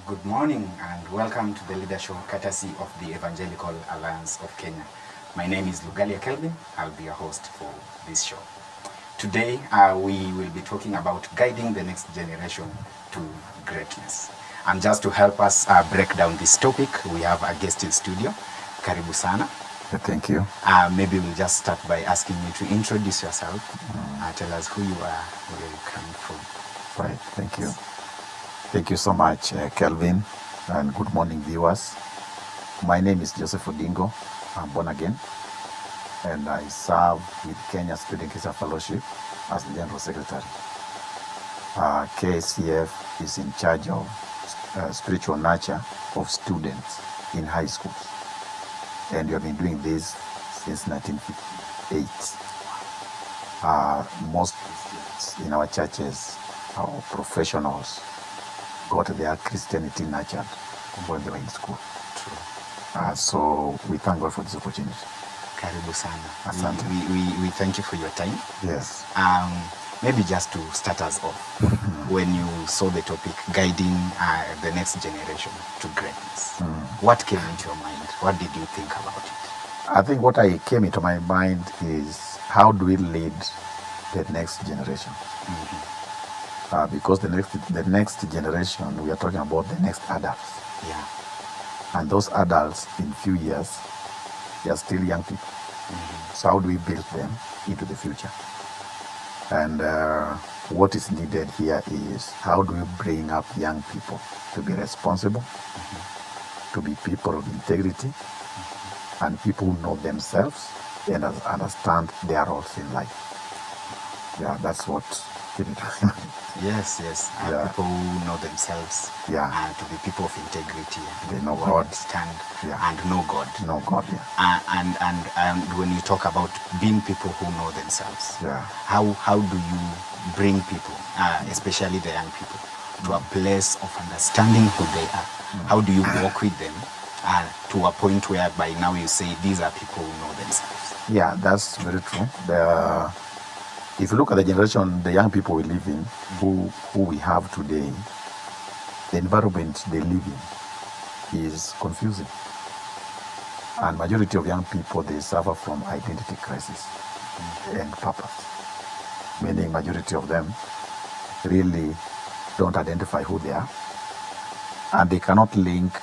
Good morning and welcome to the Leader Show, courtesy of the Evangelical Alliance of Kenya. My name is Lugalia Kelvin. I'll be your host for this show. Today we will be talking about guiding the next generation to greatness. And just to help us break down this topic, we have a guest in studio, Karibu Sana. Thank you. Maybe we'll just start by asking you to introduce yourself. Tell us who you are, where you come from. Right, thank you. Thank you so much, Kelvin, and good morning, viewers. My name is Joseph Odingo. I'm born again, and I serve with Kenya Student Teacher Fellowship as the General Secretary. KCF is in charge of spiritual nurture of students in high schools, and we have been doing this since 1958. Most students in our churches are professionals got their Christianity nurtured when they were in school. True. So we thank God for this opportunity. Karibu Sana. Asante. We thank you for your time. Yes. Maybe just to start us off, when you saw the topic, guiding the next generation to greatness, what came into your mind? What did you think about it? I think what came into my mind is how do we lead the next generation? Because the next generation, we are talking about the next adults. Yeah. And those adults in few years, they are still young people. So how do we build them into the future? And what is needed here is how do we bring up young people to be responsible, to be people of integrity, and people who know themselves and understand their roles in life. Yeah, that's what came into my mind. Yes. Yeah. People who know themselves, Yeah. to be people of integrity, They know who God. understand, Yeah. and know God. No, God, yeah. And when you talk about being people who know themselves, Yeah. how do you bring people, especially the young people, to a place of understanding who they are? How do you walk with them to a point where by now you say these are people who know themselves? Yeah, that's very true. If you look at the generation, the young people we live in, who we have today, the environment they live in is confusing. And majority of young people, they suffer from identity crisis and purpose. Meaning majority of them really don't identify who they are, and they cannot link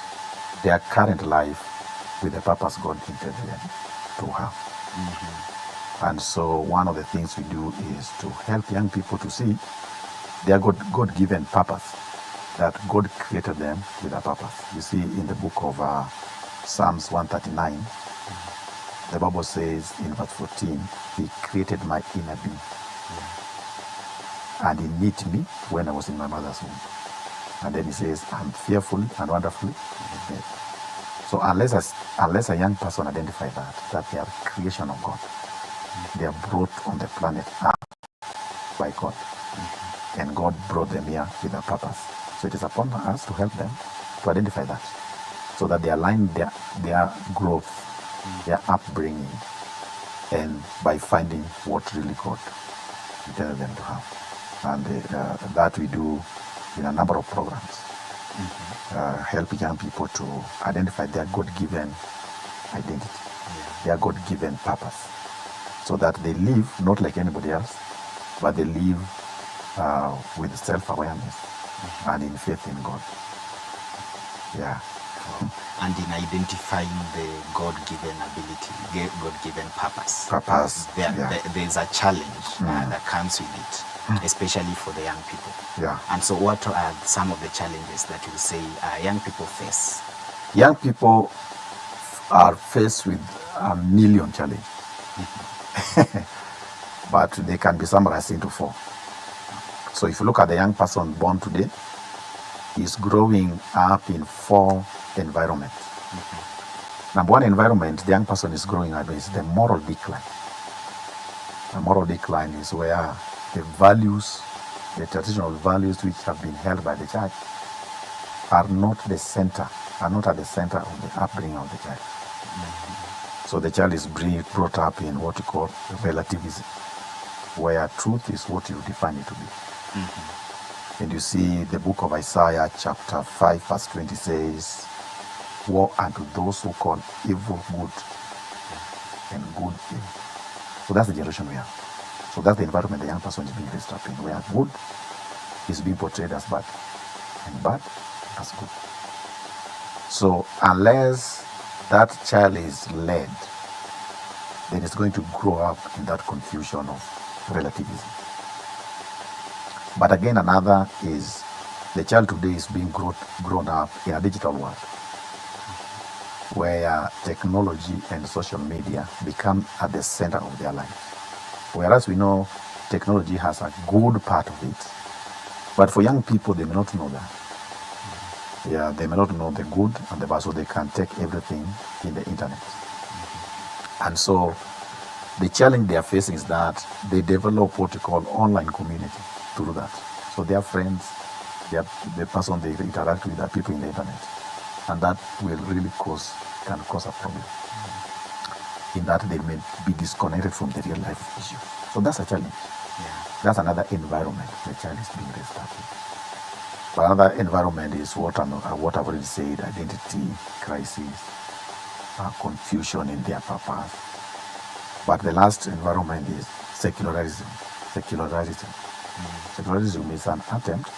their current life with the purpose God intended them to have. And so one of the things we do is to help young people to see their God-given purpose, that God created them with a purpose. You see in the book of Psalms 139, the Bible says in verse 14, He created my inner being. And He knit me when I was in my mother's womb. And then He says, I'm fearfully and wonderfully made. So unless a young person identifies that they are creation of God, they are brought on the planet Earth by God. And God brought them here with a purpose. So it is upon us to help them to identify that, so that they align their growth, their upbringing, and by finding what really God intended them to have. And that we do in a number of programs, help young people to identify their God-given identity, their God-given purpose, so that they live not like anybody else, but they live with self-awareness and in faith in God. Yeah. And in identifying the God-given ability, God-given purpose. There's a challenge that comes with it, especially for the young people. Yeah. And so what are some of the challenges that you say young people face? Young people are faced with a million challenges. But they can be summarized into 4. So if you look at the young person born today, he's growing up in 4 environments. Number 1 environment the young person is growing up is the moral decline. The moral decline is where the values, the traditional values which have been held by the church are not at the center of the upbringing of the child. So the child is brought up in what you call relativism, where truth is what you define it to be. And you see the book of Isaiah chapter 5 verse 20 says, woe unto those who call evil good and good evil. So that's the generation we have. So that's the environment the young person is being raised up in, where good is being portrayed as bad and bad as good. So unless that child is led, then it's going to grow up in that confusion of relativism. But again, another is the child today is being grown up in a digital world where technology and social media become at the center of their life. Whereas we know technology has a good part of it, but for young people, they may not know that. Yeah, they may not know the good and the bad, so they can take everything in the internet. And so the challenge they are facing is that they develop what we call online community to do that. So their friends, the person they interact with are people in the internet. And that will really can cause a problem in that they may be disconnected from the real life issue. So that's a challenge. Yeah. That's another environment the child is being raised up in. But another environment is what I've already said, identity crisis, confusion in their purpose. But the last environment is secularism. Secularism is an attempt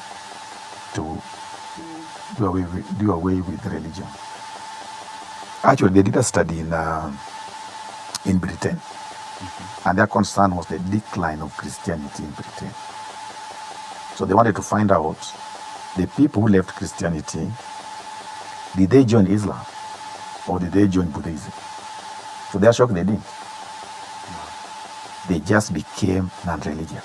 to do away with religion. Actually, they did a study in Britain, and their concern was the decline of Christianity in Britain. So they wanted to find out the people who left Christianity, did they join Islam or did they join Buddhism? So they are shocked they didn't. They just became non-religious.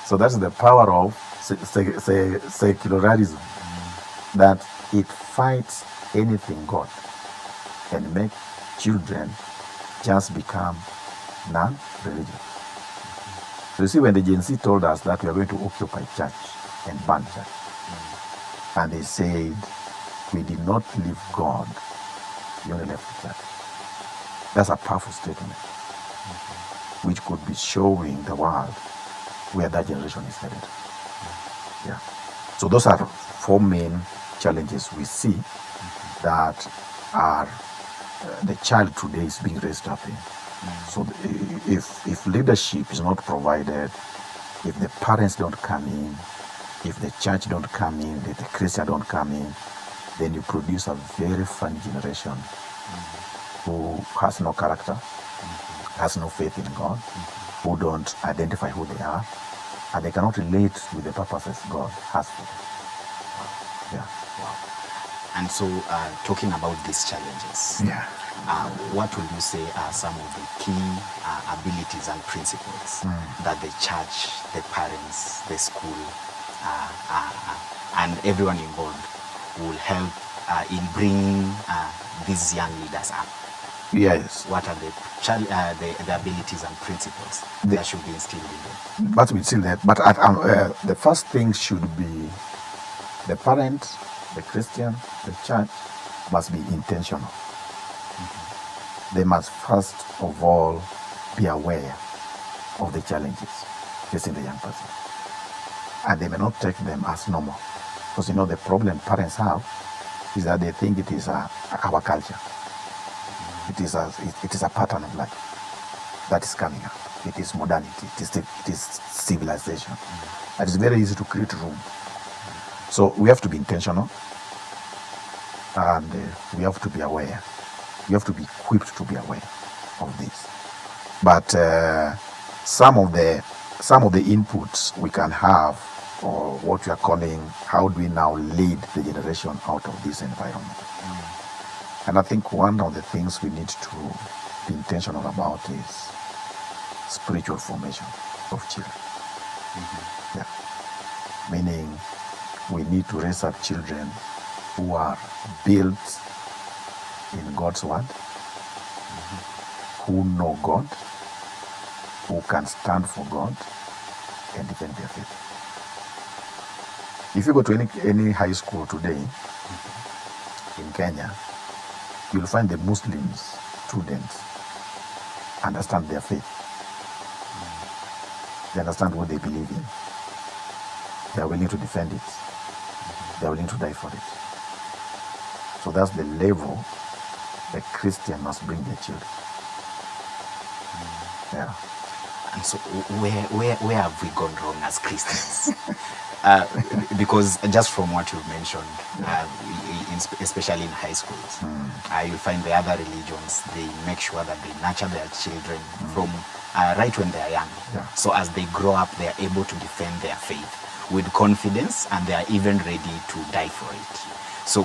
So that's the power of secularism, that it fights anything God and make children just become non-religious. So you see, when the Gen Z told us that we are going to occupy church and burn church, and they said, we did not leave God, we only left the church. That's a powerful statement, which could be showing the world where that generation is headed. Yeah. So those are four main challenges we see that are the child today is being raised up in. So if leadership is not provided, if the parents don't come in, if the church don't come in, if the Christian don't come in, then you produce a very funny generation who has no character, has no faith in God, who don't identify who they are, and they cannot relate with the purposes God has for them. Yeah. Wow. And so, talking about these challenges, what would you say are some of the key abilities and principles that the church, the parents, the school, and everyone involved will help in bringing these young leaders up? Yes. What are the abilities and principles that should be instilled in them? But we still there. But the first thing should be the parent, the Christian, the church must be intentional. They must first of all be aware of the challenges facing the young person, and they may not take them as normal, because the problem parents have is that they think it is our culture. It is a pattern of life that is coming up. It is modernity. It is civilization. And it's very easy to create room. So we have to be intentional, and we have to be aware. We have to be equipped to be aware of this. But some of the inputs we can have, or what we are calling, how do we now lead the generation out of this environment? And I think one of the things we need to be intentional about is spiritual formation of children. Yeah. Meaning we need to raise up children who are built in God's word, who know God, who can stand for God and defend their faith. If you go to any high school today in Kenya, you'll find the Muslims students understand their faith. They understand what they believe in. They are willing to defend it. They are willing to die for it. So that's the level a Christian must bring their children. Yeah. And so where have we gone wrong as Christians? Because just from what you've mentioned, especially in high schools, you'll find the other religions, they make sure that they nurture their children from right when they are young. Yeah. So as they grow up, they are able to defend their faith with confidence, and they are even ready to die for it. So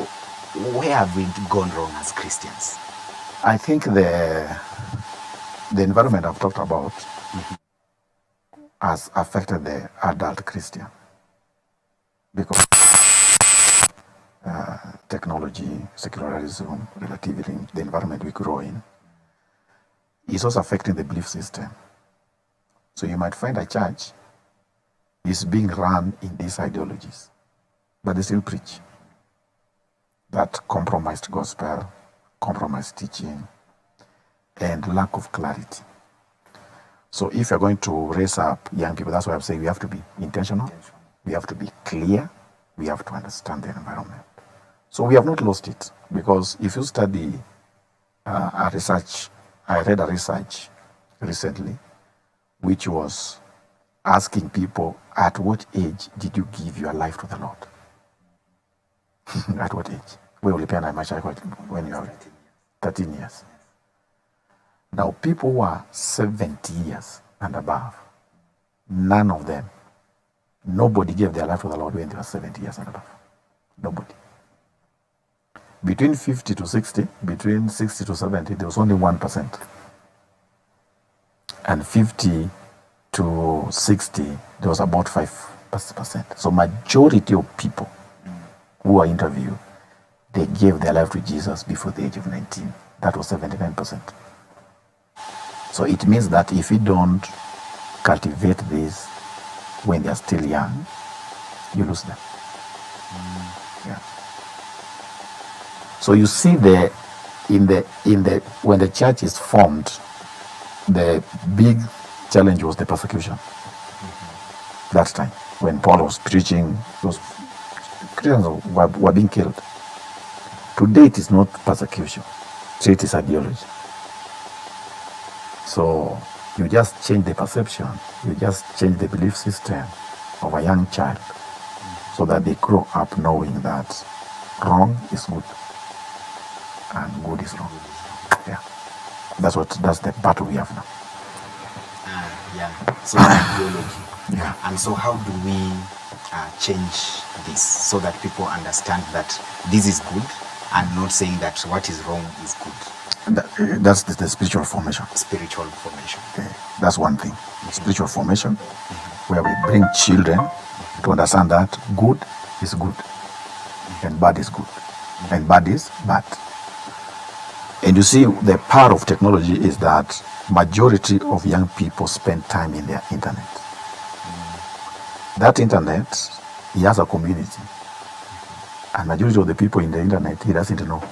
where have we gone wrong as Christians? I think the environment I've talked about has affected the adult Christian, because technology, secularism, relativism, the environment we grow in, is also affecting the belief system. So you might find a church is being run in these ideologies, but they still preach that compromised gospel, compromised teaching, and lack of clarity. So if you're going to raise up young people, that's why I'm saying we have to be intentional, we have to be clear, we have to understand the environment. So we have not lost it, because if you study a research, I read a research recently, which was asking people, at what age did you give your life to the Lord? At what age? When you are 13 years. Now, people who are 70 years and above, none of them, nobody gave their life to the Lord when they were 70 years and above. Nobody. Between 50 to 60, between 60 to 70, there was only 1%. And 50 to 60, there was about 5%. So majority of people who are interviewed, they gave their life to Jesus before the age of 19. That was 79%. So it means that if you don't cultivate this when they are still young, you lose them. Yeah. So you see when the church is formed, the big challenge was the persecution. That time, when Paul was preaching, those Christians were being killed. Today it is not persecution. Today it is ideology. So you just change the perception, you just change the belief system of a young child, so that they grow up knowing that wrong is good and good is wrong. Yeah, that's the battle we have now. Yeah. So ideology. Yeah. And so how do we change this so that people understand that this is good, and not saying that what is wrong is good? That's the spiritual formation. Spiritual formation. Okay. That's one thing. Spiritual formation, where we bring children to understand that good is good, and bad is good, and bad is bad. And you see, the power of technology is that majority of young people spend time in their internet. That internet, he has a community, and majority of the people in the internet, he doesn't know.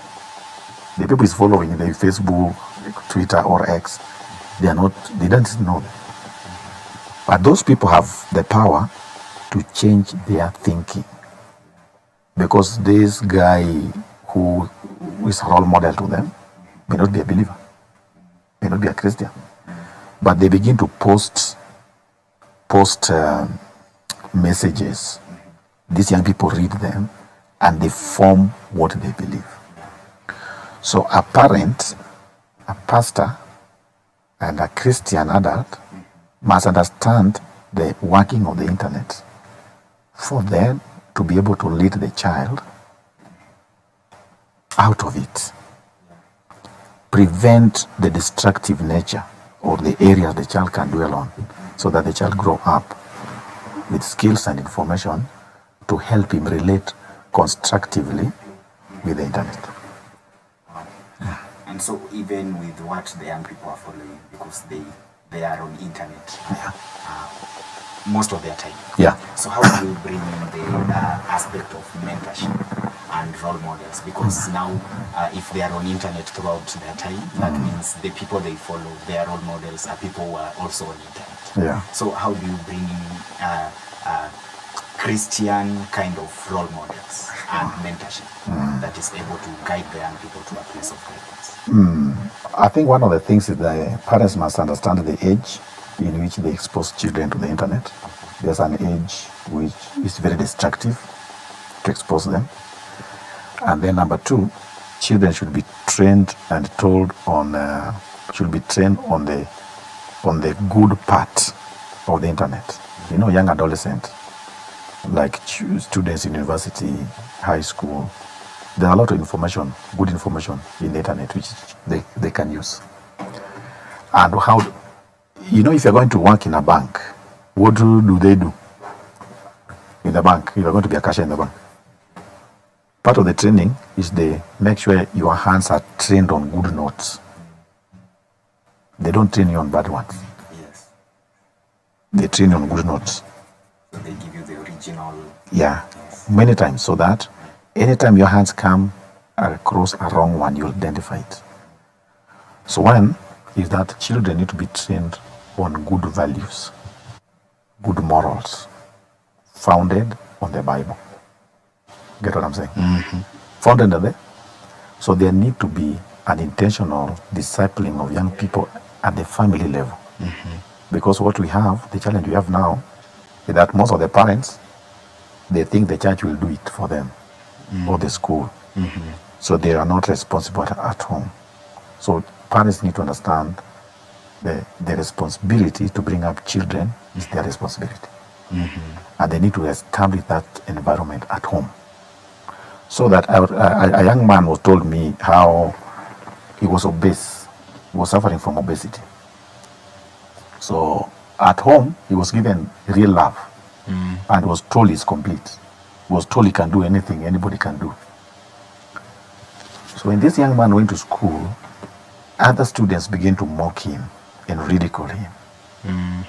The people he's following in the Facebook, Twitter, or X, they don't know. But those people have the power to change their thinking, because this guy who is a role model to them may not be a believer, may not be a Christian, but they begin to post messages. These young people read them, and they form what they believe. So a parent, a pastor, and a Christian adult must understand the working of the internet for them to be able to lead the child out of it. Prevent the destructive nature or the areas the child can dwell on, so that the child grow up with skills and information to help him relate constructively with the internet. And so even with what the young people are following, because they are on internet most of their time. Yeah. So how do we bring in the aspect of mentorship and role models, because now if they are on internet throughout their time, that means the people they follow, their role models, are people who are also on internet. Yeah. So how do you bring in Christian kind of role models and mentorship that is able to guide the young people to a place of greatness? I think one of the things is the parents must understand the age in which they expose children to the internet. There's an age which is very destructive to expose them. And then number two, children should be trained and told on the good part of the internet. You know, young adolescent, like students in university, high school, there are a lot of information, good information in the internet which they can use. And how, you know, if you're going to work in a bank, what do they do in the bank? You're going to be a cashier in the bank. Part of the training is they make sure your hands are trained on good notes. They don't train you on bad ones. Yes. They train you on good notes. So they give you the original. Yeah, Yes. many times, so that anytime your hands come across a wrong one, you'll identify it. So one is that children need to be trained on good values, good morals, founded on the Bible. Get what I'm saying? Founded on the. So there need to be an intentional discipling of young people at the family level. Because what we have, the challenge we have now, is that most of the parents, they think the church will do it for them, or the school. So they are not responsible at home. So parents need to understand the responsibility to bring up children is their responsibility. And they need to establish that environment at home. So that a young man was told me how he was obese, he was suffering from obesity. So at home, he was given real love and was told he's complete. He was told he can do anything anybody can do. So when this young man went to school, other students began to mock him and ridicule him.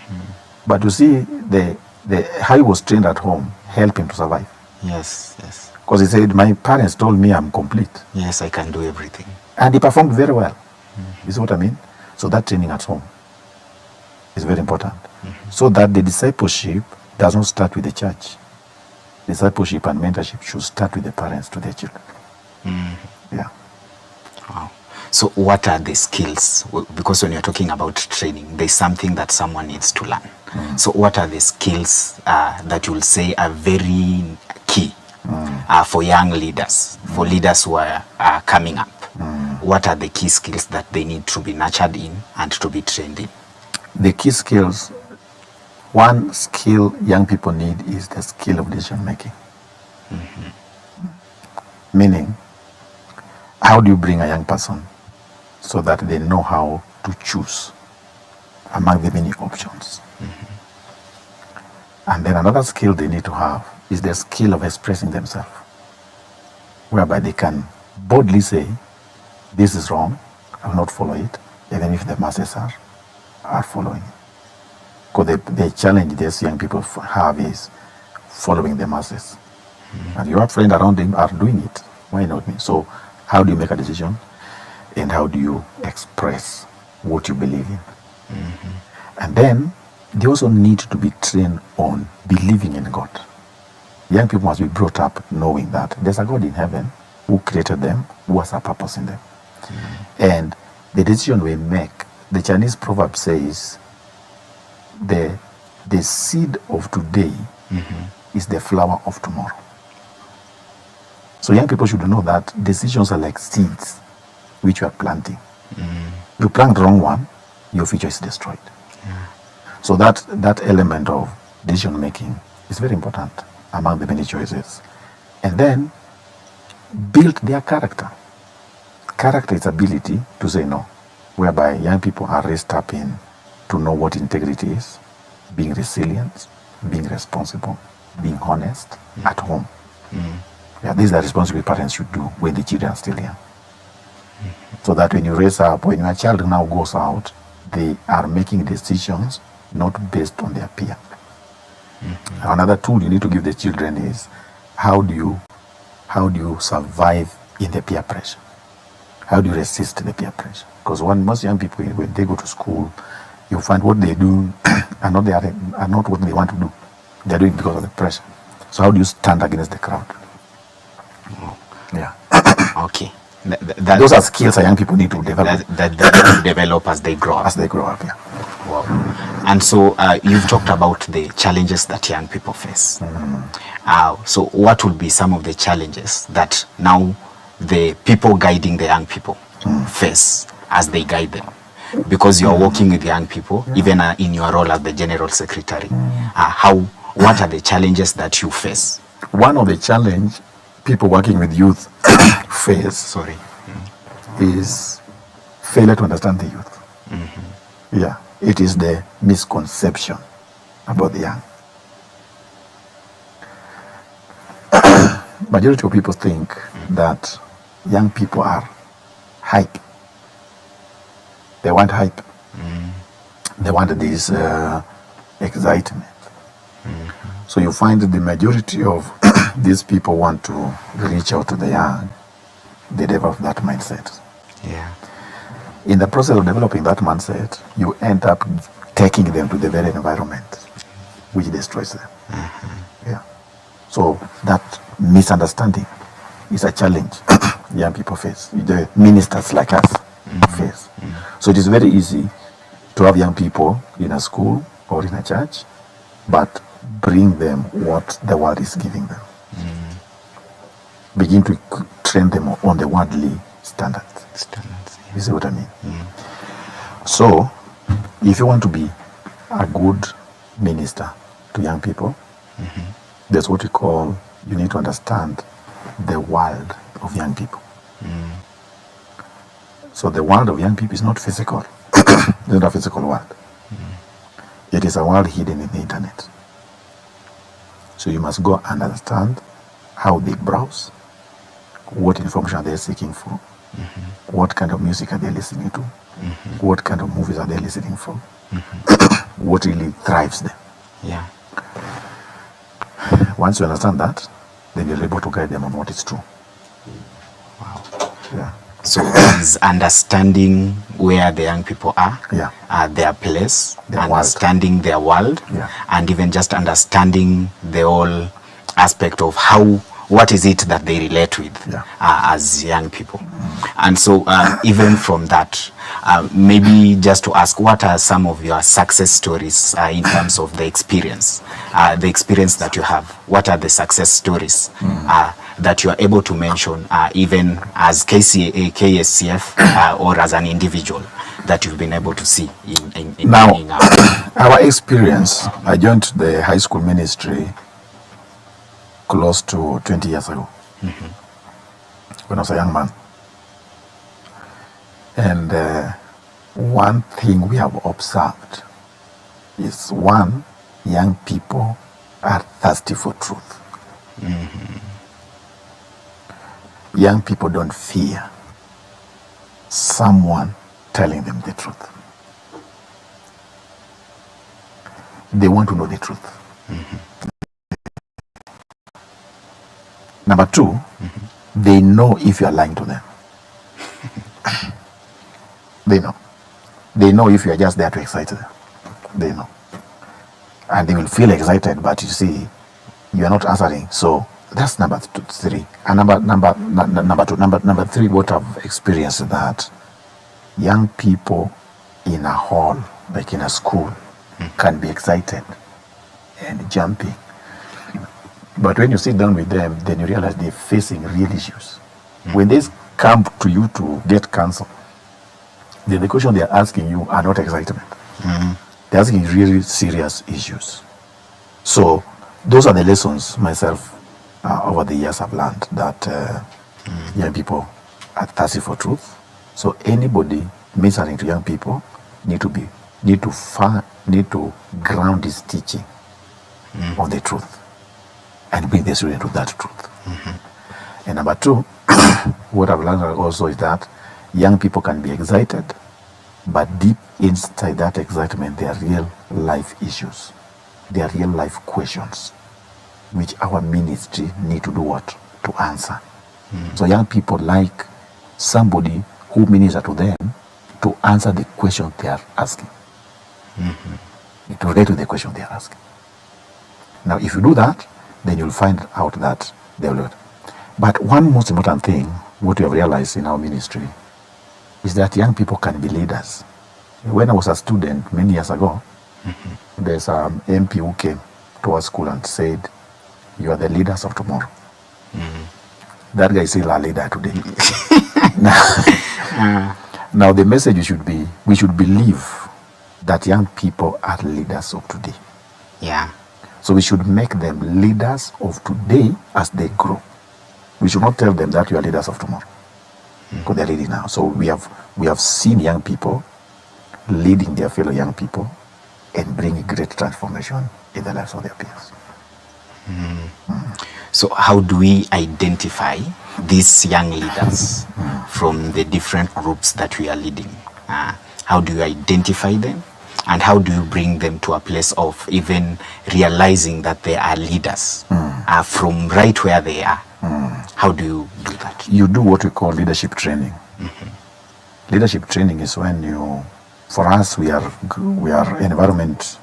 But you see, how he was trained at home helped him to survive. Yes, yes. Because he said, my parents told me I'm complete. Yes, I can do everything. And he performed very well. You see what I mean? So that training at home is very important. So that the discipleship does not start with the church. Discipleship and mentorship should start with the parents to their children. Yeah. Wow. So what are the skills? Because when you're talking about training, there's something that someone needs to learn. So what are the skills that you'll say are very key for young leaders, for leaders who are coming up? What are the key skills that they need to be nurtured in and to be trained in? The key skills, one skill young people need is the skill of decision making. Meaning, how do you bring a young person so that they know how to choose among the many options? And then another skill they need to have is the skill of expressing themselves, whereby they can boldly say, this is wrong, I will not follow it, even if the masses are following it. Because the challenge these young people have is following the masses. And your friends around them are doing it. Why not me? So how do you make a decision? And how do you express what you believe in? And then they also need to be trained on believing in God. Young people must be brought up knowing that there's a God in heaven who created them, who has a purpose in them. And the decision we make, the Chinese proverb says, the seed of today is the flower of tomorrow. So young people should know that decisions are like seeds which you are planting. You plant the wrong one, your future is destroyed. So that element of decision making is very important among the many choices. And then build their character. Character is ability to say no, whereby young people are raised up in to know what integrity is, being resilient, being responsible, being honest at home. Yeah, these are responsible parents should do when the children are still young. So that when you raise up, when your child now goes out, they are making decisions not based on their peer. Another tool you need to give the children is how do you how do you survive in the peer pressure? How do you resist the peer pressure? Because most young people, when they go to school, you find what they do are not what they want to do. They're doing it because of the pressure. So how do you stand against the crowd? Yeah. Okay. Those are skills that young people need to develop. That they need to develop as they grow up. As they grow up, yeah. Wow. And so you've talked about the challenges that young people face. So what would be some of the challenges that now the people guiding the young people face as they guide them? Because you're working with young people, even in your role as the General Secretary. What are the challenges that you face? One of the challenges people working with youth face is failure to understand the youth. Yeah, it is the misconception about the young. Majority of people think that young people are hype. They want hype. They want this excitement. So you find that the majority of these people want to reach out to the young. They develop that mindset. Yeah. In the process of developing that mindset, you end up taking them to the very environment which destroys them. Yeah. So that misunderstanding is a challenge young people face. The ministers like us face. So it is very easy to have young people in a school or in a church, but bring them what the world is giving them. Begin to train them on the worldly standards. You see what I mean? So, if you want to be a good minister to young people, that's what we call, you need to understand the world of young people. So the world of young people is not physical. It's not a physical world. It is a world hidden in the internet. So you must go and understand how they browse, what information are they seeking for, what kind of music are they listening to, what kind of movies are they listening for, what really drives them. Yeah. Once you understand that, then you're able to guide them on what is true. Wow. Yeah. So is understanding where the young people are, their place, understanding their world, and even just understanding the whole aspect of what is it that they relate with as young people. And so even from that, maybe just to ask, what are some of your success stories in terms of the experience that you have? What are the success stories that you are able to mention, even as KSCF or as an individual, that you've been able to see in our experience? I joined the high school ministry close to 20 years ago, when I was a young man. And one thing we have observed is, one, young people are thirsty for truth. Young people don't fear someone telling them the truth. They want to know the truth. Number two, they know if you are lying to them. They know. They know if you are just there to excite them. They know. And they will feel excited, but you see, you are not answering. So that's number three. And number three, what I've experienced is that young people in a hall, like in a school, can be excited and jumping. But when you sit down with them, then you realize they're facing real issues. When they come to you to get counsel, the question they're asking you are not excitement. They're asking really serious issues. So those are the lessons myself over the years I've learned, that young people are thirsty for truth. So anybody ministering to young people need to ground his teaching on the truth and bring the student to that truth. And number two, what I've learned also is that young people can be excited, but deep inside that excitement, there are real life issues. There are real life questions, which our ministry need to do what? to answer. So young people like somebody who ministers to them to answer the question they are asking. To relate to the question they are asking. Now, if you do that, then you'll find out that they will. But one most important thing, what we have realized in our ministry, is that young people can be leaders. When I was a student many years ago, there's an MP who came to our school and said, "You are the leaders of tomorrow." That guy is still a leader today. Now the message should be, we should believe that young people are leaders of today. Yeah. So we should make them leaders of today as they grow. We should not tell them that you are leaders of tomorrow, because they're leading now. So we have seen young people leading their fellow young people and bringing great transformation in the lives of their peers. So how do we identify these young leaders from the different groups that we are leading? How do you identify them? And how do you bring them to a place of even realizing that they are leaders from right where they are? How do you do that? You do what we call leadership training. Leadership training is when you, for us, we are environment,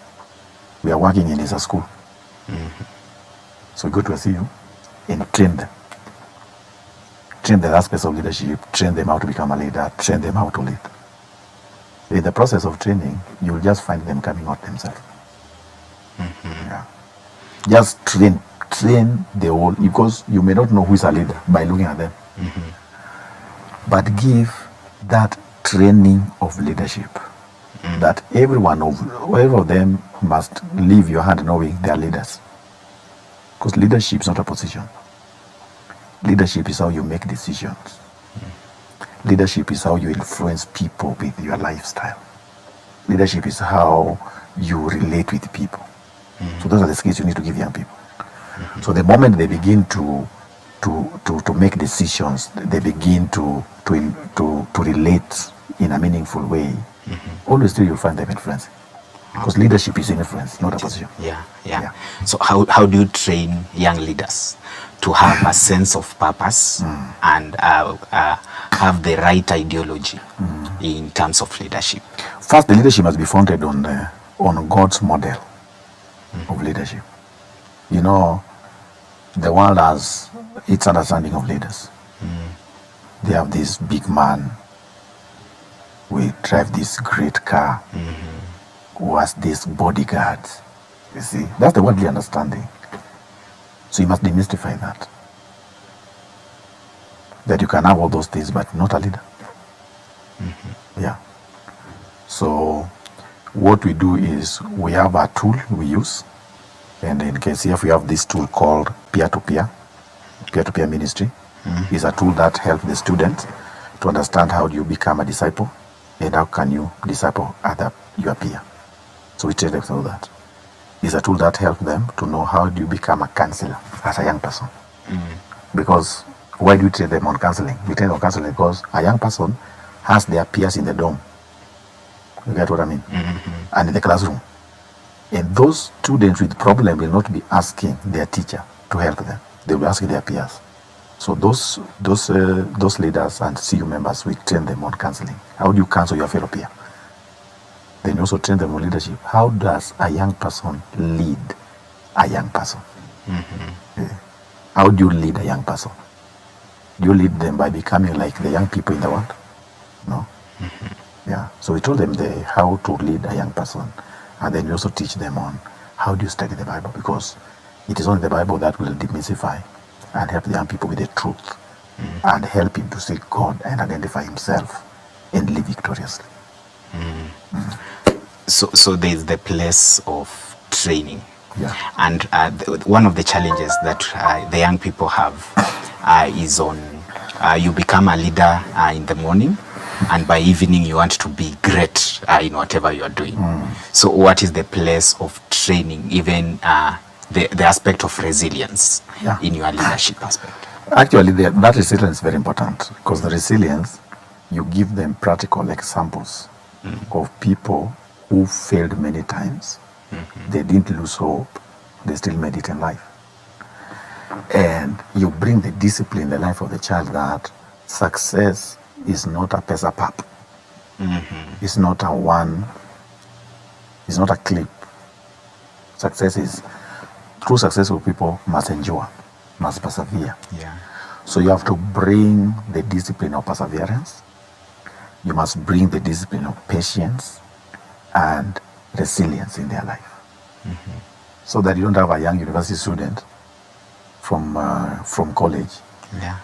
we are working in is a school. So we go to a CU and train them. Train the aspects of leadership, train them how to become a leader, train them how to lead. In the process of training, you'll just find them coming out themselves. Yeah. Just train the whole, because you may not know who is a leader by looking at them. But give that training of leadership, that every of them must leave your hand knowing they are leaders. Because leadership is not a position. Leadership is how you make decisions. Leadership is how you influence people with your lifestyle. Leadership is how you relate with people. So those are the skills you need to give young people. So the moment they begin to make decisions, they begin to relate in a meaningful way, always still you'll find them influencing. Because leadership is influence, not a position. Yeah. So how do you train young leaders to have a sense of purpose and have the right ideology in terms of leadership? First, the leadership must be founded on God's model of leadership. You know, the world has its understanding of leaders. They have this big man, we drive this great car, who has this bodyguard. You see, that's the worldly understanding. So you must demystify that. That you can have all those things, but not a leader. Yeah. So what we do is we have a tool we use, and in KCF we have this tool called peer-to-peer ministry. Is a tool that helps the students to understand how do you become a disciple and how can you disciple your peer. So we train them through that. It's a tool that helps them to know how do you become a counselor as a young person. Because why do we train them on counseling? We train on counseling because a young person has their peers in the dorm. You get what I mean? And in the classroom. And those students with problem will not be asking their teacher to help them. They will be asking their peers. So those leaders and CU members, we train them on counseling. How do you counsel your fellow peer? Then you also train them on leadership. How does a young person lead a young person? Yeah. How do you lead a young person? Do you lead them by becoming like the young people in the world? No. Yeah. So we told them how to lead a young person. And then we also teach them on how do you study the Bible, because it is only the Bible that will demystify and help the young people with the truth and help him to see God and identify himself and live victoriously. So there is the place of training. Yeah. And one of the challenges that the young people have is on you become a leader in the morning, and by evening you want to be great in whatever you are doing. So what is the place of training, even the aspect of resilience in your leadership aspect? Actually, that resilience is very important, because the resilience, you give them practical examples of people who failed many times. They didn't lose hope. They still made it in life. And you bring the discipline in the life of the child that success is not a pesa pap. It's not a one, it's not a clip. Success is, true successful people must endure, must persevere. Yeah. So you have to bring the discipline of perseverance. You must bring the discipline of patience and resilience in their life. So that you don't have a young university student from college Yeah.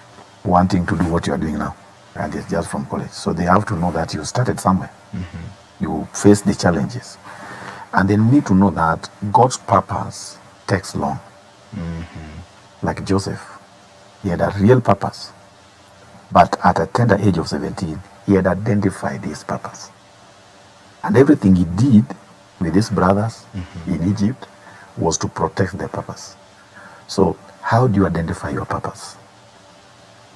wanting to do what you are doing now, and it's just from college. So they have to know that you started somewhere. You face the challenges, and they need to know that God's purpose takes long. Like Joseph, he had a real purpose, but at a tender age of 17, he had identified his purpose, and everything he did with his brothers in Egypt was to protect their purpose. So how do you identify your purpose?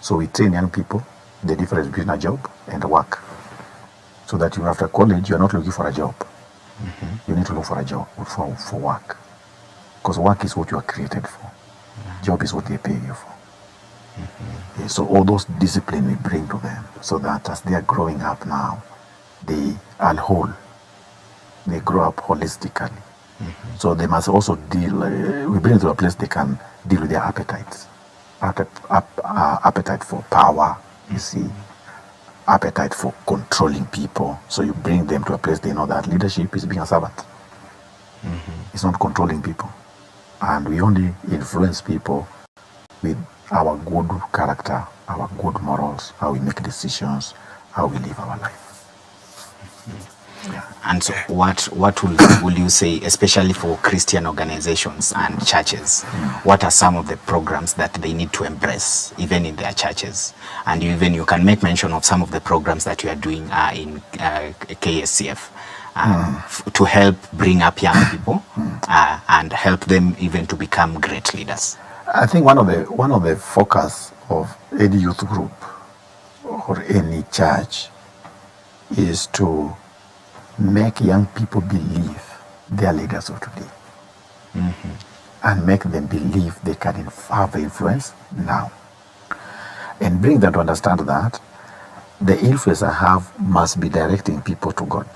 So we train young people the difference between a job and a work, so that you, after college, you're not looking for a job. You need to look for a job, for work, because work is what you are created for. Job is what they pay you for. Yeah, so all those discipline we bring to them, so that as they are growing up now, they are whole. They grow up holistically. So they must also deal, we bring them to a place they can deal with their appetites. Appetite for power, you see, appetite for controlling people. So you bring them to a place they know that leadership is being a servant. It's not controlling people. And we only influence people with our good character, our good morals, how we make decisions, how we live our life. And so what will you say, especially for Christian organizations and churches, what are some of the programs that they need to embrace, even in their churches? And you can make mention of some of the programs that you are doing in KSCF to help bring up young people and help them even to become great leaders. I think one of the focus of any youth group or any church is to make young people believe they are leaders of today, and make them believe they can have influence now, and bring them to understand that the influence I have must be directing people to God,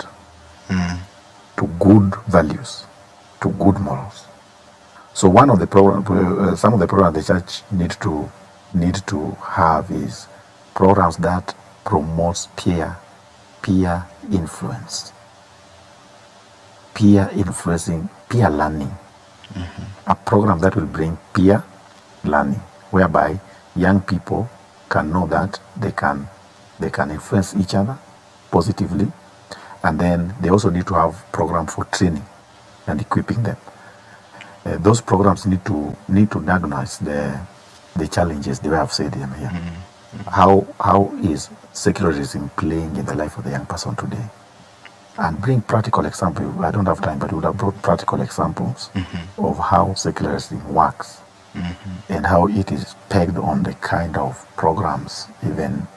to good values, to good morals. So one of the some of the programs the church need to have is programs that promotes peer influence, peer influencing, peer learning. A program that will bring peer learning, whereby young people can know that they can influence each other positively, and then they also need to have program for training and equipping them. Those programs need to diagnose the challenges, the way I've said them here. How is secularism playing in the life of the young person today? And bring practical examples. I don't have time, but we would have brought practical examples of how secularism works and how it is pegged on the kind of programs, even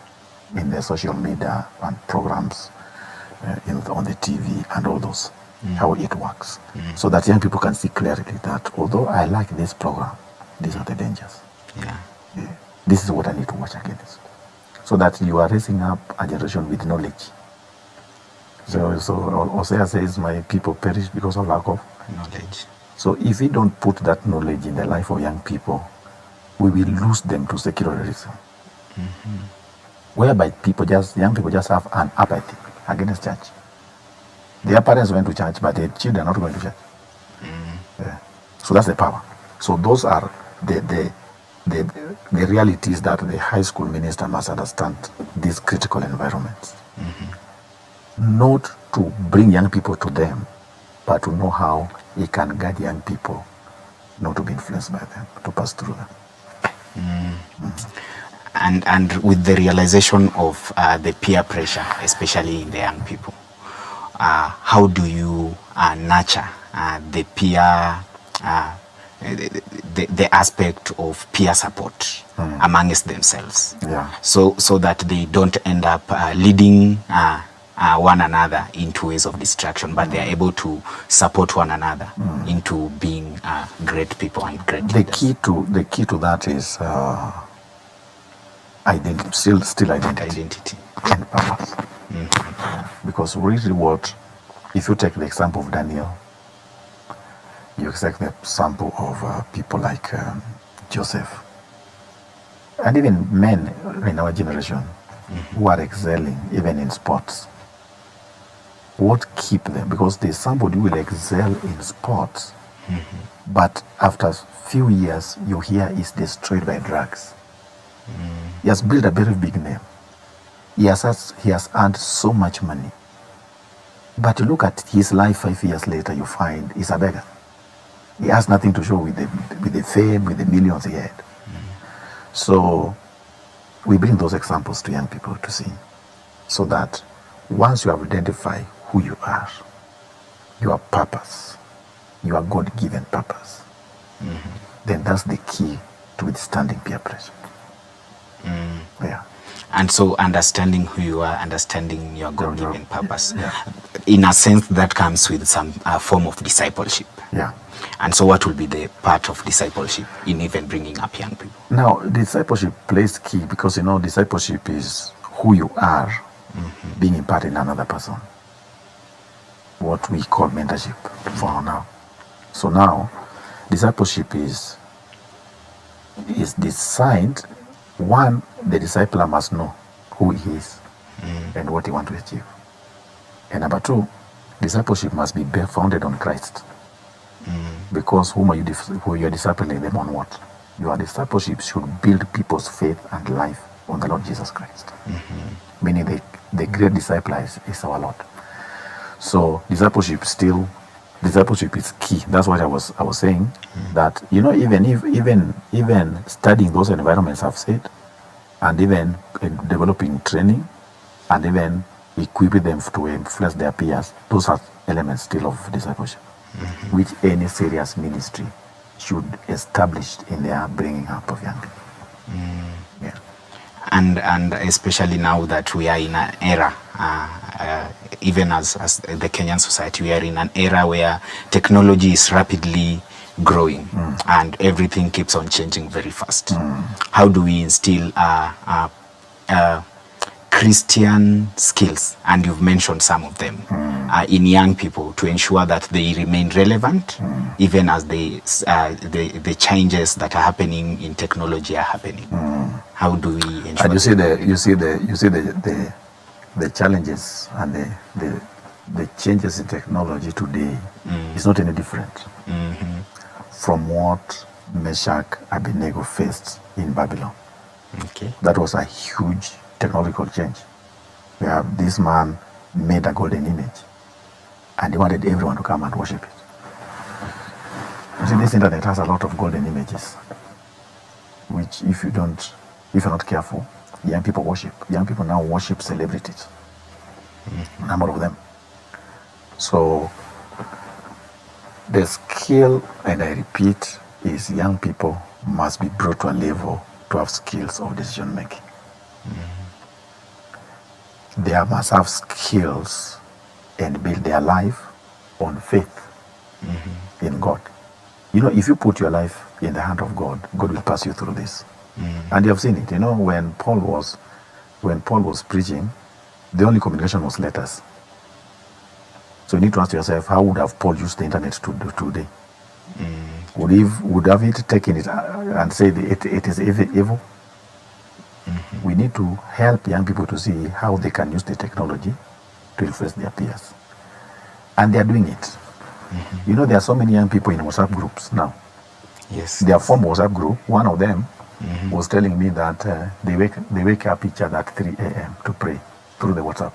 in the social media and programs on the TV and all those, how it works. So that young people can see clearly that although I like this program, these are the dangers. Yeah. This is what I need to watch against. So that you are raising up a generation with knowledge. So Hosea says, my people perish because of lack of Knowledge. So if we don't put that knowledge in the life of young people, we will lose them to secularism. Whereby young people just have an apathy against church. Their parents went to church, but their children are not going to church. Yeah. So that's the power. So those are the realities that the high school minister must understand, these critical environments. Not to bring young people to them, but to know how he can guide young people not to be influenced by them, to pass through them. And with the realization of the peer pressure, especially in the young people, how do you nurture the peer, the aspect of peer support amongst themselves? Yeah. So that they don't end up leading one another into ways of distraction, but they are able to support one another into being great people and great leaders. The key to that is identity, still identity and purpose. Because really, if you take the example of Daniel, you take the example of people like Joseph, and even men in our generation who are excelling even in sports. What keep them? Because there's somebody who will excel in sports, but after a few years, you hear he's destroyed by drugs. He has built a very big name. He has earned so much money. But you look at his life 5 years later, you find he's a beggar. He has nothing to show with the fame, with the millions he had. So we bring those examples to young people to see, so that once you have identified who you are, your purpose, your God-given purpose, then that's the key to withstanding peer pressure. Yeah. And so understanding who you are, understanding your God-given purpose, in a sense that comes with some form of discipleship. Yeah. And so what will be the part of discipleship in even bringing up young people? Now, discipleship plays key because, discipleship is who you are being imparted in another person. What we call mentorship for now. So now, discipleship is designed. One, the discipler must know who he is and what he wants to achieve. And number two, discipleship must be founded on Christ. Because who are you discipling them on what? Your discipleship should build people's faith and life on the Lord Jesus Christ. Meaning the great discipler is our Lord. So discipleship is key. That's what I was saying. That even studying those environments I've said, and even developing training, and even equipping them to influence their peers, those are elements still of discipleship, which any serious ministry should establish in their bringing up of young people. Yeah. And especially now that we are in an era, even as the Kenyan society, we are in an era where technology is rapidly growing and everything keeps on changing very fast. How do we instill Christian skills, and you've mentioned some of them, in young people to ensure that they remain relevant, even as the changes that are happening in technology are happening? How do we ensure? And you see the challenges and the changes in technology today is not any different from what Meshach Abednego faced in Babylon. Okay. That was a huge technological change, where this man made a golden image and he wanted everyone to come and worship it. You see, this internet has a lot of golden images, which if you're not careful, young people worship. Young people now worship celebrities, a number of them. So the skill, and I repeat, is young people must be brought to a level to have skills of decision making. They must have skills and build their life on faith in God. If you put your life in the hand of God, God will pass you through this. And you have seen it. When Paul was preaching, the only communication was letters. So you need to ask yourself, how would have Paul used the internet today? Would have it taken it and said it is evil? We need to help young people to see how they can use the technology to influence their peers. And they are doing it. There are so many young people in WhatsApp groups now. Yes. They have formed a WhatsApp group. One of them was telling me that they wake up each other at 3 a.m. to pray through the WhatsApp.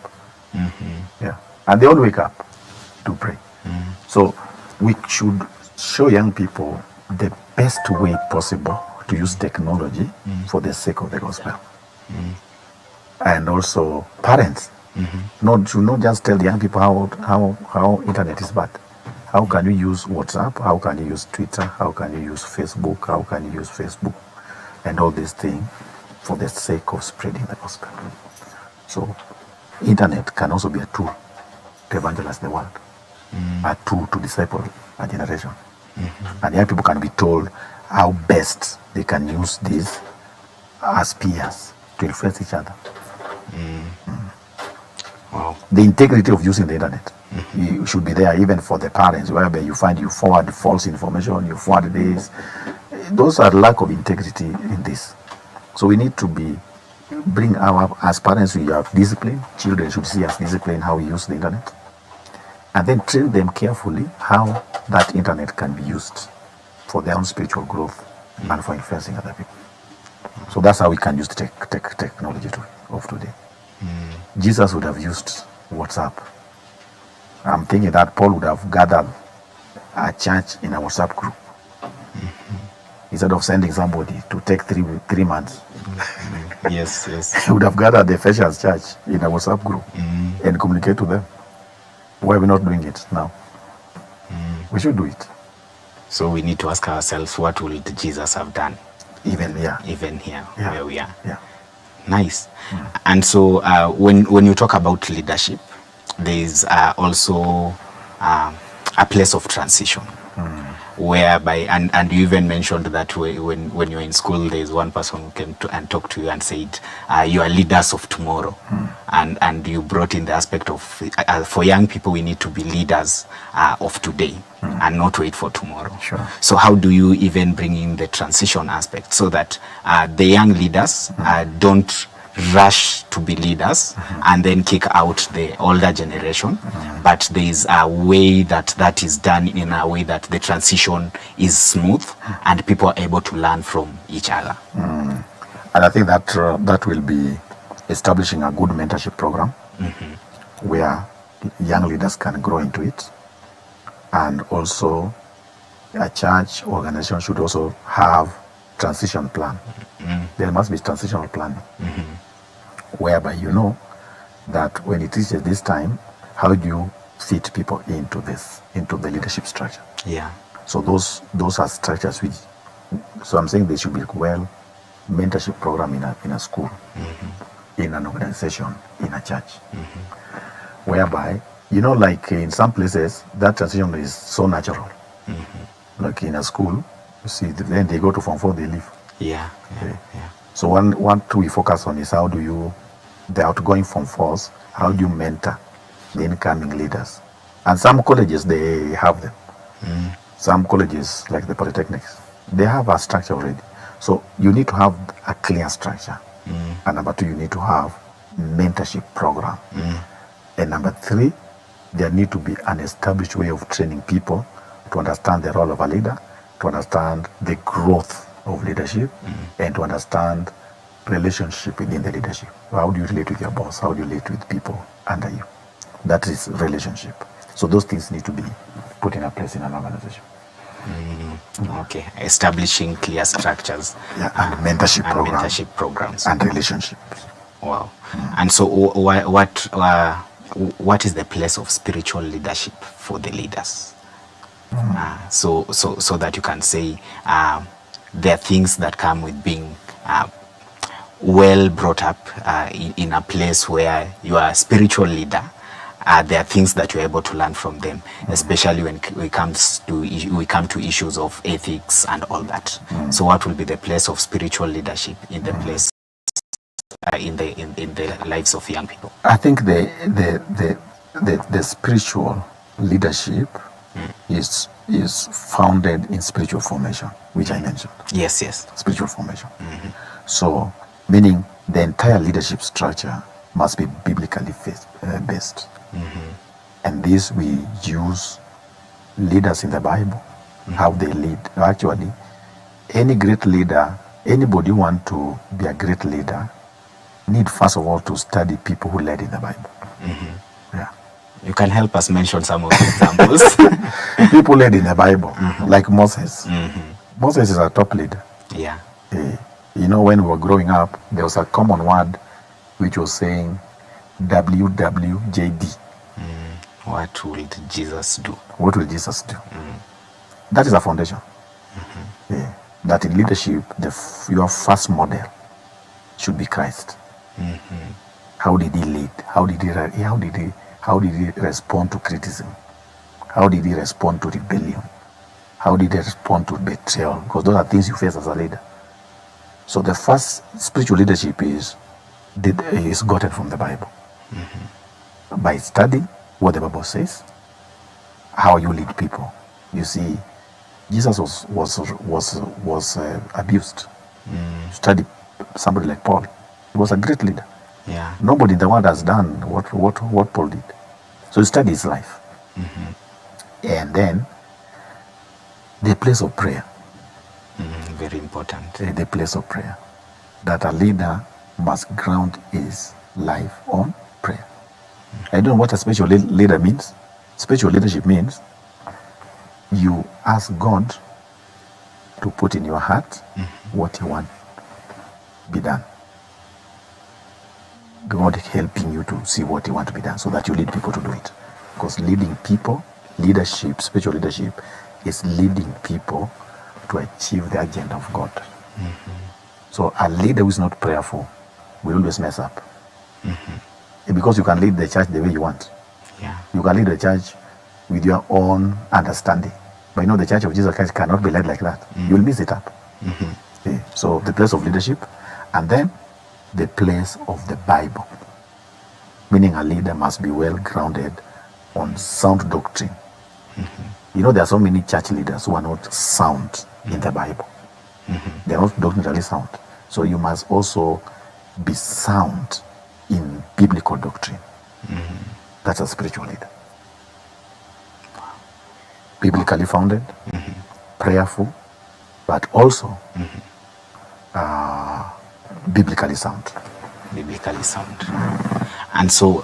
Yeah. And they all wake up to pray. So we should show young people the best way possible to use technology for the sake of the gospel. And also parents, not just tell the young people how internet is bad. How can you use WhatsApp? How can you use Twitter? How can you use Facebook? How can you use Facebook? And all these things for the sake of spreading the gospel. So internet can also be a tool to evangelize the world, a tool to disciple a generation. And young people can be told how best they can use this as peers to influence each other. Wow. The integrity of using the internet you should be there even for the parents, whereby you find you forward false information, you forward this. Those are lack of integrity in this. So we need to bring our, as parents, we have discipline. Children should see as discipline how we use the internet, and then train them carefully how that internet can be used for their own spiritual growth and for influencing other people. So that's how we can use the technology of today. Jesus would have used WhatsApp. I'm thinking that Paul would have gathered a church in a WhatsApp group instead of sending somebody to take three months. Yes. He would have gathered the Ephesians church in a WhatsApp group and communicate to them. Why are we not doing it now? We should do it. So we need to ask ourselves, what would Jesus have done? Even here Where we are. Yeah. Nice. And so when you talk about leadership, there is also a place of transition, whereby, and you even mentioned that when you're in school, there's one person who came to and talked to you and said, you are leaders of tomorrow. And you brought in the aspect of, for young people, we need to be leaders of today and not wait for tomorrow. Sure. So how do you even bring in the transition aspect so that the young leaders don't rush to be leaders and then kick out the older generation, but there is a way that is done in a way that the transition is smooth and people are able to learn from each other? And I think that that will be establishing a good mentorship program where young leaders can grow into it. And also a church organization should also have transition plan. There must be transitional planning whereby you know that when it reaches this time, how do you fit people into the leadership structure? Yeah. So those are structures which, so I'm saying they should be mentorship program in a school, in an organization, in a church, whereby, you know, like in some places, that transition is so natural. Like in a school, you see, then they go to Form 4, they leave. Yeah. So what we focus on is how do you, the outgoing Form 4s, how do you mentor the incoming leaders? And some colleges, they have them. Some colleges, like the polytechnics, they have a structure already. So you need to have a clear structure. And number 2, you need to have mentorship program. And number 3, there need to be an established way of training people to understand the role of a leader, to understand the growth of leadership, and to understand relationship within the leadership. How do you relate with your boss? How do you relate with people under you? That is relationship. So those things need to be put in a place in an organization. Okay, establishing clear structures. Yeah, and mentorship and program. mentorship programs. And relationships. Wow. And so what is the place of spiritual leadership for the leaders? So that you can say there are things that come with being well brought up in a place where you are a spiritual leader. There are things that you're able to learn from them, especially when we come to issues of ethics and all that. So what will be the place of spiritual leadership in the place in the lives of young people? I think the spiritual leadership is founded in spiritual formation, which I mentioned. Yes. Spiritual formation. So, meaning the entire leadership structure must be biblically based. And this we use leaders in the Bible, how they lead. Actually, any great leader, anybody who want to be a great leader, need first of all to study people who led in the Bible. Yeah. You can help us mention some of the examples. People led in the Bible, like Moses. Moses is a top leader. Yeah. You know, when we were growing up, there was a common word which was saying WWJD. What will Jesus do? What will Jesus do? That is a foundation. Yeah. That in leadership, your first model should be Christ. How did he lead? How did he respond to criticism? How did he respond to rebellion? How did he respond to betrayal? Because those are things you face as a leader. So the first spiritual leadership is gotten from the Bible. By studying what the Bible says, how you lead people. You see, Jesus was abused. Study somebody like Paul. He was a great leader. Yeah. Nobody in the world has done what Paul did. So you study his life. And then the place of prayer. Very important. The place of prayer. That a leader must ground his life on prayer. I don't know what a spiritual leader means. Spiritual leadership means you ask God to put in your heart what you want be done. God helping you to see what you want to be done so that you lead people to do it. Because leading people, leadership, spiritual leadership is leading people to achieve the agenda of God. So a leader who is not prayerful will always mess up. Because you can lead the church the way you want. Yeah. You can lead the church with your own understanding. But you know the Church of Jesus Christ cannot be led like that. You'll mess it up. Okay. So the place of leadership, and then the place of the Bible. Meaning a leader must be well grounded on sound doctrine. You know, there are so many church leaders who are not sound in the Bible. They are not doctrinally sound. So you must also be sound in biblical doctrine. That's a spiritual leader. Biblically founded, prayerful, but also biblically sound. Biblically sound. And so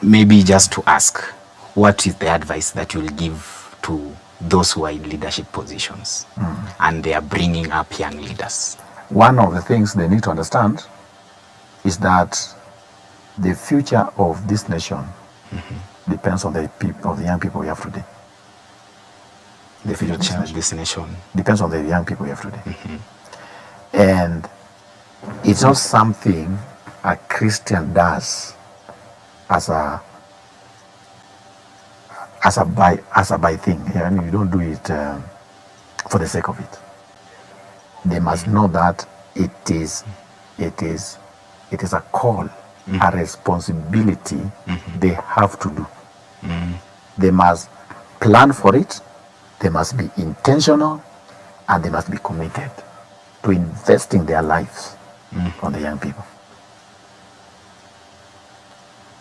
maybe just to ask, what is the advice that you'll give to those who are in leadership positions and they are bringing up young leaders? One of the things they need to understand is that the future of this nation depends on the young people we have today. The future of this nation depends on the young people we have today. And it's not something a Christian does as a by thing. I mean, you don't do it for the sake of it. They must know that it is a call, a responsibility they have to do. They must plan for it. They must be intentional, and they must be committed to investing their lives on the young people.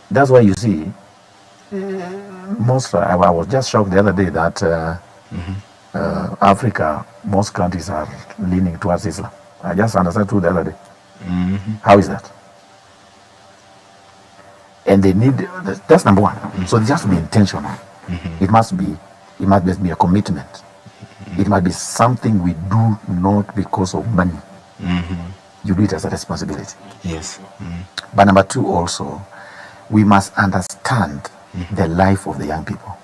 That's why you see, I was just shocked the other day that Africa, most countries are leaning towards Islam. I just understood too the other day. How is that? And they need, that's number one. So they just to be intentional. It must be a commitment. It must be something we do not because of money. You do it as a responsibility. Yes. But number two also, we must understand the life of the young people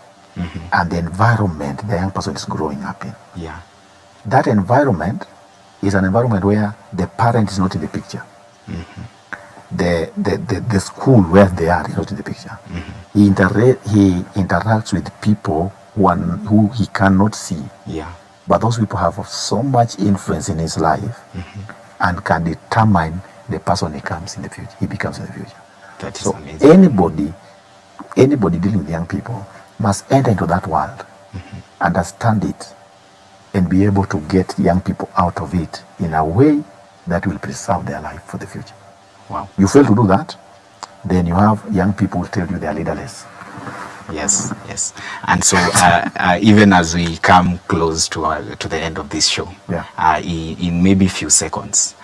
and the environment the young person is growing up in. Yeah. That environment is an environment where the parent is not in the picture. The school where they are is not in the picture. He interacts with people who he cannot see. Yeah. But those people have so much influence in his life and can determine the person he becomes in the future. That is so amazing. Anybody dealing with young people must enter into that world, understand it, and be able to get young people out of it in a way that will preserve their life for the future. Wow. You fail to do that, then you have young people who tell you they are leaderless. Yes. And so even as we come close to the end of this show, in maybe few seconds,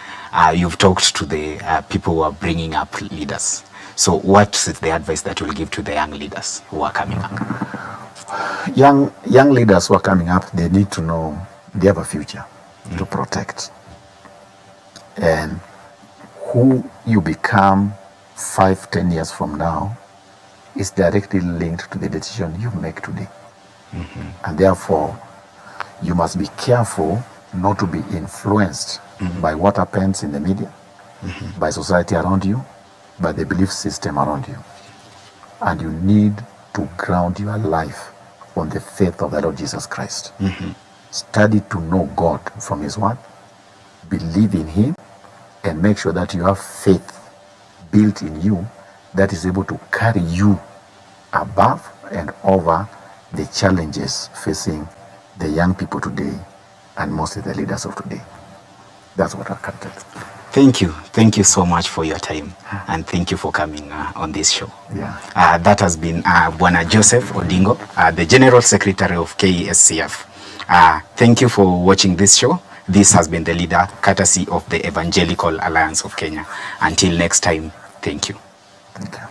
you've talked to the people who are bringing up leaders. So what is the advice that you'll give to the young leaders who are coming up? Young leaders who are coming up, they need to know they have a future to protect. And who you become 5-10 years from now is directly linked to the decision you make today. And therefore, you must be careful not to be influenced by what happens in the media, by society around you, by the belief system around you. And you need to ground your life on the faith of the Lord Jesus Christ. Study to know God from His Word, believe in Him, and make sure that you have faith built in you that is able to carry you above and over the challenges facing the young people today and mostly the leaders of today. That's what I can tell you. Thank you. Thank you so much for your time, and thank you for coming on this show. Yeah. That has been Bwana Joseph Odingo, the General Secretary of KESCF. Thank you for watching this show. This has been the leader, courtesy of the Evangelical Alliance of Kenya. Until next time, thank you. Thank you.